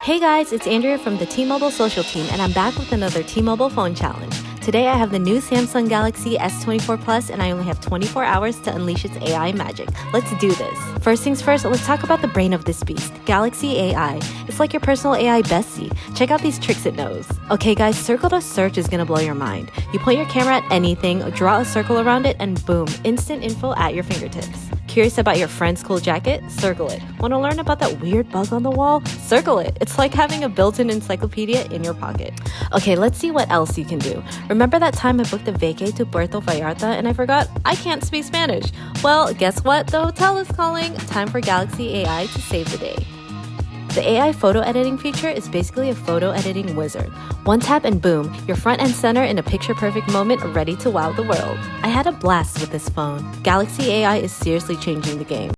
Hey guys, it's Andrea from the T-Mobile social team, and I'm back with another T-Mobile phone challenge. Today I have the new Samsung Galaxy S24 Plus, and I only have 24 hours to unleash its AI magic. Let's do this. First things first, let's talk about the brain of this beast, Galaxy AI. It's like your personal AI bestie. Check out these tricks it knows. Okay guys, circle to search is gonna blow your mind. You point your camera at anything, draw a circle around it, and boom, instant info at your fingertips. Curious about your friend's cool jacket? Circle it. Want to learn about that weird bug on the wall? Circle it. It's like having a built-in encyclopedia in your pocket. Okay, let's see what else you can do. Remember that time I booked a vacay to Puerto Vallarta and I forgot I can't speak Spanish? Well, guess what? The hotel is calling. Time for Galaxy AI to save the day. The AI photo editing feature is basically a photo editing wizard. One tap and boom, you're front and center in a picture-perfect moment ready to wow the world. I had a blast with this phone. Galaxy AI is seriously changing the game.